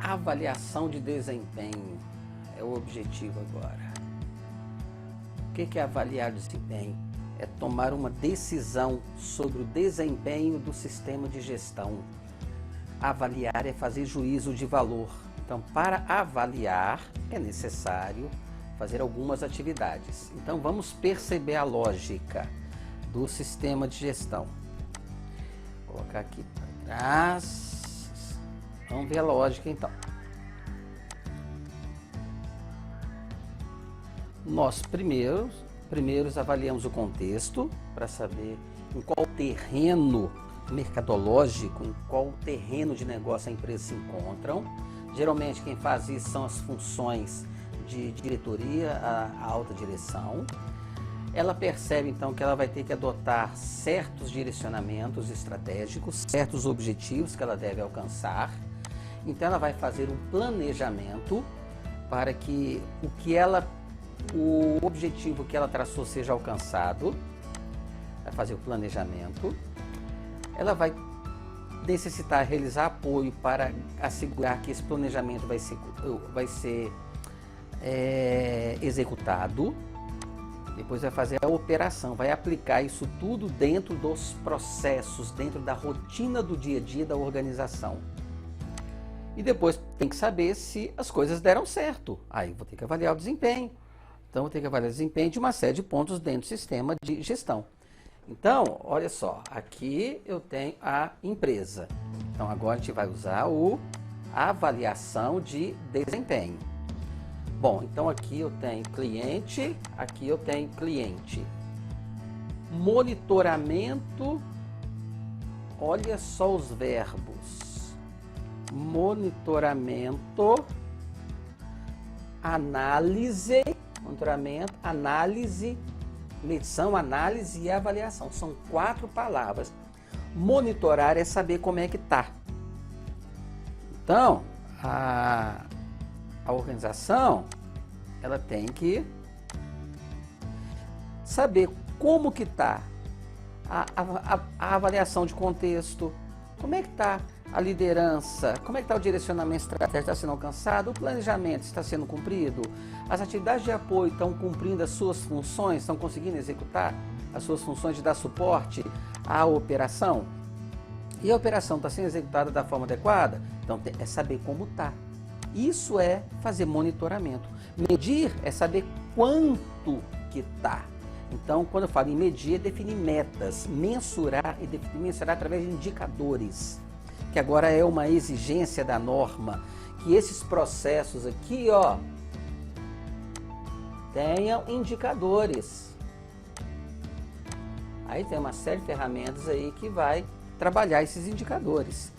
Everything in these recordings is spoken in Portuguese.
avaliação de desempenho é o objetivo agora. O que é avaliar desempenho? É tomar uma decisão sobre o desempenho do sistema de gestão. Avaliar é fazer juízo de valor. Então, para avaliar, é necessário fazer algumas atividades. Então, vamos perceber a lógica do sistema de gestão. Vou colocar aqui para trás. Vamos ver a lógica, então. Nós primeiros avaliamos o contexto para saber em qual terreno mercadológico, em qual terreno de negócio a empresa se encontram. Geralmente quem faz isso são as funções de diretoria, a alta direção. Ela percebe então que ela vai ter que adotar certos direcionamentos estratégicos, certos objetivos que ela deve alcançar. Então ela vai fazer um planejamento para que o objetivo que ela traçou seja alcançado. Vai fazer o planejamento. Ela vai necessitar realizar apoio para assegurar que esse planejamento vai ser executado. Depois vai fazer a operação, vai aplicar isso tudo dentro dos processos, dentro da rotina do dia a dia da organização. E depois tem que saber se as coisas deram certo. Aí vou ter que avaliar o desempenho. Então, vou ter que avaliar o desempenho de uma série de pontos dentro do sistema de gestão. Então, olha só, aqui eu tenho a empresa. Então, agora a gente vai usar a avaliação de desempenho. Bom, então aqui eu tenho cliente, aqui eu tenho cliente. Monitoramento, olha só os verbos. Monitoramento, monitoramento, análise, medição, análise e avaliação. São 4 palavras. Monitorar é saber como é que está. Então, a organização, ela tem que saber como que está a avaliação de contexto, como é que está a liderança, como é que está o direcionamento estratégico, está sendo alcançado, o planejamento está sendo cumprido, as atividades de apoio estão cumprindo as suas funções, estão conseguindo executar as suas funções de dar suporte à operação, e a operação está sendo executada da forma adequada. Então é saber como está. Isso é fazer monitoramento. Medir é saber quanto que está. Então, quando eu falo em medir, é definir metas, mensurar e mensurar através de indicadores, que agora é uma exigência da norma, que esses processos aqui, ó, tenham indicadores. Aí tem uma série de ferramentas aí que vai trabalhar esses indicadores.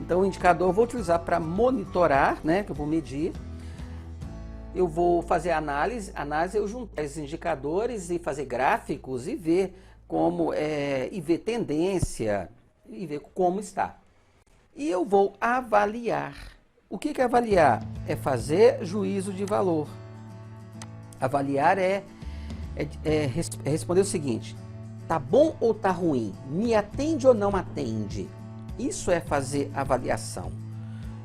Então, o indicador eu vou utilizar para monitorar, né, que eu vou medir. Eu vou fazer análise eu juntar esses indicadores e fazer gráficos e ver como e ver tendência e ver como está. E eu vou avaliar. O que é avaliar? É fazer juízo de valor. Avaliar é responder o seguinte: tá bom ou tá ruim? Me atende ou não atende? Isso é fazer avaliação.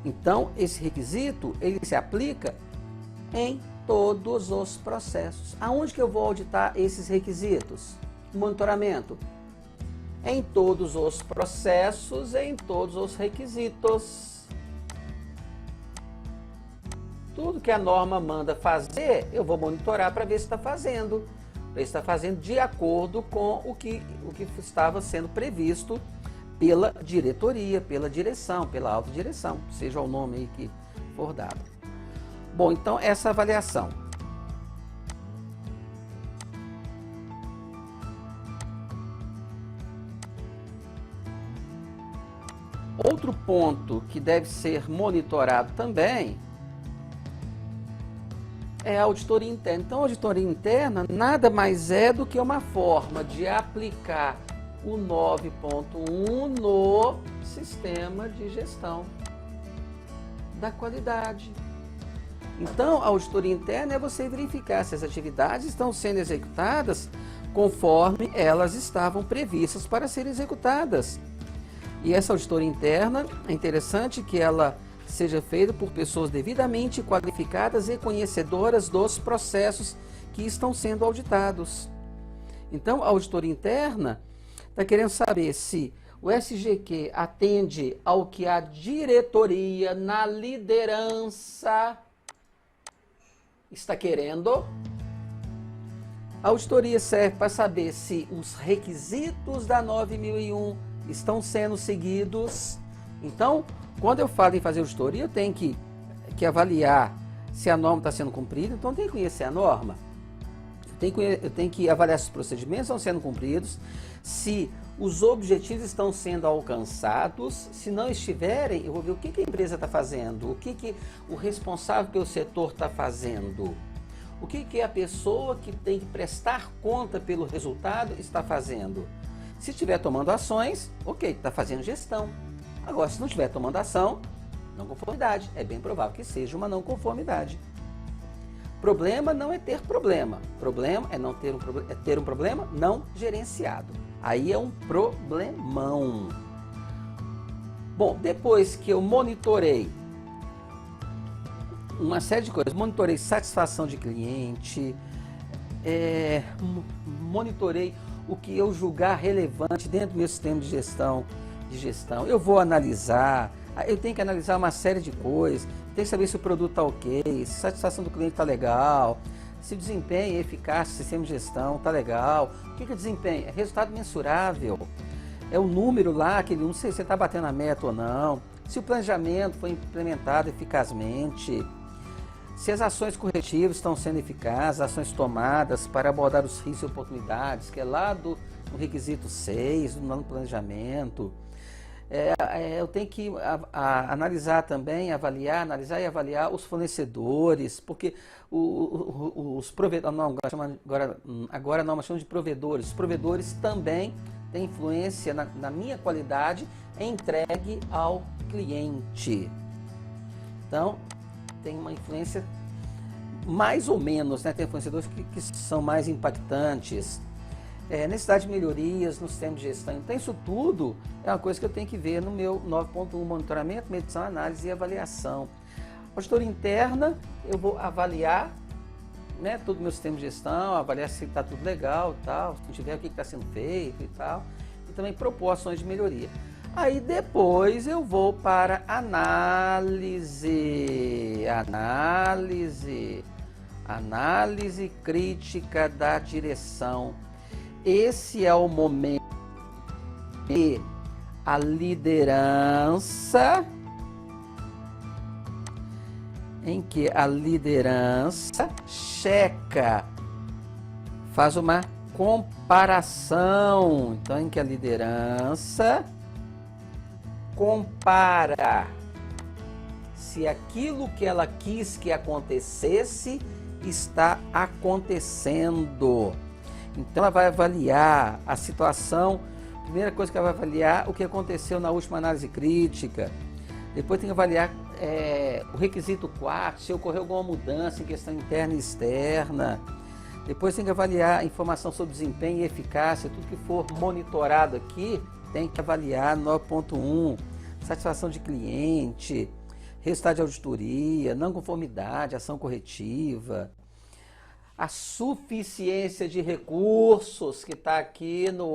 Então, esse requisito, ele se aplica em todos os processos. Aonde que eu vou auditar esses requisitos? Monitoramento. Em todos os processos, em todos os requisitos. Tudo que a norma manda fazer, eu vou monitorar para ver se está fazendo. Ver se está fazendo de acordo com o que estava sendo previsto pela diretoria, pela direção, pela alta direção, seja o nome aí que for dado. Bom, então essa avaliação. Outro ponto que deve ser monitorado também é a auditoria interna. Então, a auditoria interna nada mais é do que uma forma de aplicar o 9.1 no sistema de gestão da qualidade. Então, a auditoria interna é você verificar se as atividades estão sendo executadas conforme elas estavam previstas para serem executadas. E essa auditoria interna, é interessante que ela seja feito por pessoas devidamente qualificadas e conhecedoras dos processos que estão sendo auditados. Então, a auditoria interna está querendo saber se o SGQ atende ao que a diretoria na liderança está querendo. A auditoria serve para saber se os requisitos da 9001 estão sendo seguidos. Então, quando eu falo em fazer auditoria, eu tenho que avaliar se a norma está sendo cumprida, então eu tenho que conhecer a norma. Eu tenho que avaliar se os procedimentos estão sendo cumpridos, se os objetivos estão sendo alcançados. Se não estiverem, eu vou ver o que a empresa está fazendo, o que o responsável pelo setor está fazendo, o que a pessoa que tem que prestar conta pelo resultado está fazendo. Se estiver tomando ações, ok, está fazendo gestão. Agora, se não estiver tomando ação, não conformidade. É bem provável que seja uma não conformidade. Problema não é ter problema. Problema é não ter é ter um problema não gerenciado. Aí é um problemão. Bom, depois que eu monitorei uma série de coisas, monitorei satisfação de cliente, monitorei o que eu julgar relevante dentro do meu sistema de gestão, eu vou analisar, eu tenho que analisar uma série de coisas, tenho que saber se o produto está ok, se a satisfação do cliente está legal, se o desempenho e eficácia do sistema de gestão está legal. O que é desempenho? É resultado mensurável, é o número lá, aquele se você está batendo a meta ou não, se o planejamento foi implementado eficazmente, se as ações corretivas estão sendo eficazes, ações tomadas para abordar os riscos e oportunidades, que é lá no requisito 6, no planejamento. Eu tenho que analisar também, analisar e avaliar os fornecedores, porque os provedores, agora nós chamamos de provedores, os provedores também têm influência na minha qualidade entregue ao cliente. Então, tem uma influência mais ou menos, né? Tem fornecedores que são mais impactantes. Necessidade de melhorias no sistema de gestão. Então, isso tudo é uma coisa que eu tenho que ver no meu 9.1, monitoramento, medição, análise e avaliação. Auditoria interna, eu vou avaliar, né, todo o meu sistema de gestão, avaliar se está tudo legal e tal, se não tiver, o que está sendo feito e tal, e também propor ações de melhoria. Aí depois eu vou para análise crítica da direção. Esse é o momento que a liderança, checa, faz uma comparação. Então, em que a liderança compara se aquilo que ela quis que acontecesse está acontecendo. Então ela vai avaliar a situação. Primeira coisa que ela vai avaliar o que aconteceu na última análise crítica. Depois tem que avaliar o requisito 4, se ocorreu alguma mudança em questão interna e externa. Depois tem que avaliar a informação sobre desempenho e eficácia. Tudo que for monitorado aqui tem que avaliar 9.1, satisfação de cliente, resultado de auditoria, não conformidade, ação corretiva, a suficiência de recursos, que está aqui no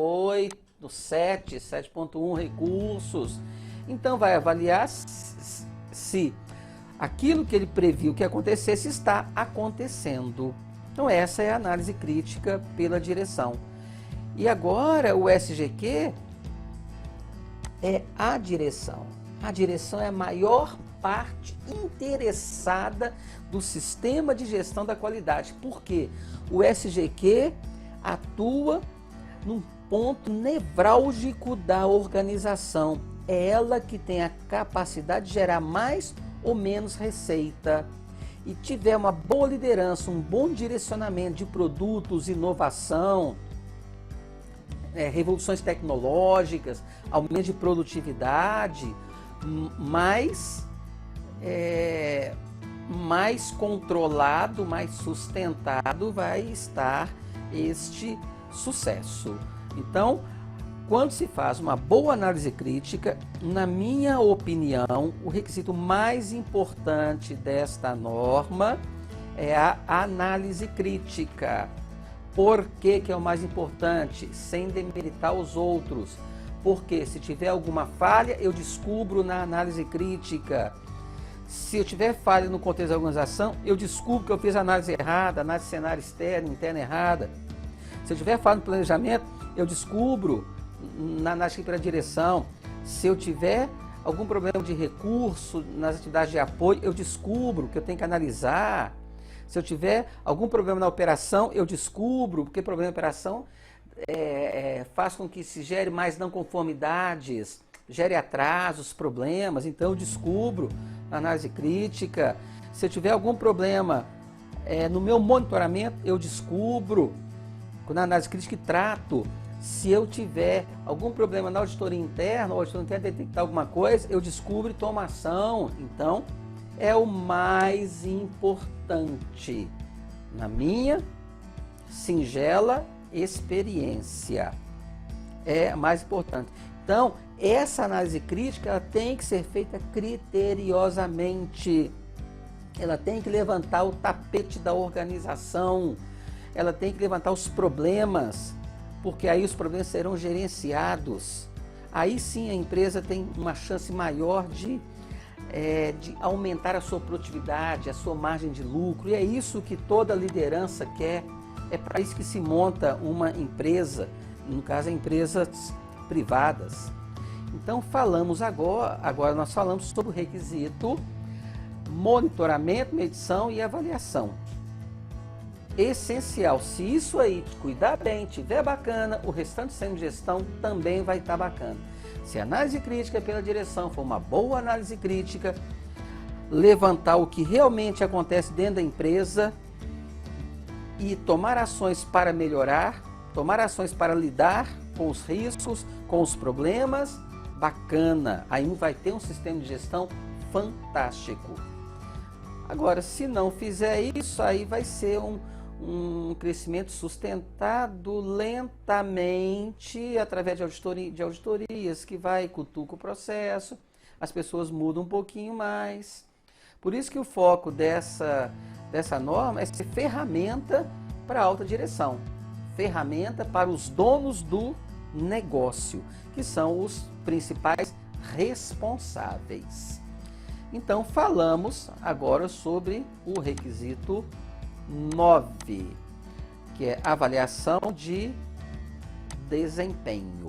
7.1, recursos. Então vai avaliar se aquilo que ele previu que acontecesse está acontecendo. Então essa é a análise crítica pela direção. E agora o SGQ é a direção. A direção é a maior parte interessada do sistema de gestão da qualidade. Porque o SGQ atua num ponto nevrálgico da organização. É ela que tem a capacidade de gerar mais ou menos receita. E tiver uma boa liderança, um bom direcionamento de produtos, inovação, revoluções tecnológicas, aumento de produtividade, mais controlado, mais sustentado vai estar este sucesso. Então, quando se faz uma boa análise crítica, na minha opinião, o requisito mais importante desta norma é a análise crítica. Por que que é o mais importante? Sem demeritar os outros. Porque se tiver alguma falha, eu descubro na análise crítica. Se eu tiver falha no contexto da organização, eu descubro que eu fiz a análise errada, análise de cenário externo, interna errada. Se eu tiver falha no planejamento, eu descubro na análise pela direção. Se eu tiver algum problema de recurso nas atividades de apoio, eu descubro que eu tenho que analisar. Se eu tiver algum problema na operação, eu descubro, porque problema na operação faz com que se gere mais não conformidades, gere atrasos, problemas, então eu descubro na análise crítica. Se eu tiver algum problema no meu monitoramento, eu descubro na análise crítica e trato. Se eu tiver algum problema na auditoria interna, o auditor interno detectar alguma coisa, eu descubro e tomo ação. Então, é o mais importante na minha singela experiência. É mais importante. Então, essa análise crítica ela tem que ser feita criteriosamente. Ela tem que levantar o tapete da organização. Ela tem que levantar os problemas, porque aí os problemas serão gerenciados. Aí sim a empresa tem uma chance maior de aumentar a sua produtividade, a sua margem de lucro. E é isso que toda liderança quer. É para isso que se monta uma empresa, no caso, empresas privadas. Então falamos agora nós falamos sobre o requisito monitoramento, medição e avaliação. Essencial, se isso aí cuidar bem, tiver bacana, o restante sendo gestão também vai estar bacana. Se a análise crítica pela direção for uma boa análise crítica, levantar o que realmente acontece dentro da empresa e tomar ações para melhorar, tomar ações para lidar com os riscos, com os problemas, bacana. Aí vai ter um sistema de gestão fantástico. Agora, se não fizer isso, aí vai ser um crescimento sustentado lentamente através de auditorias que vai cutuca o processo, as pessoas mudam um pouquinho mais. Por isso que o foco dessa norma é ser ferramenta para a alta direção, ferramenta para os donos do negócio, que são os principais responsáveis. Então falamos agora sobre o requisito 9, que é avaliação de desempenho.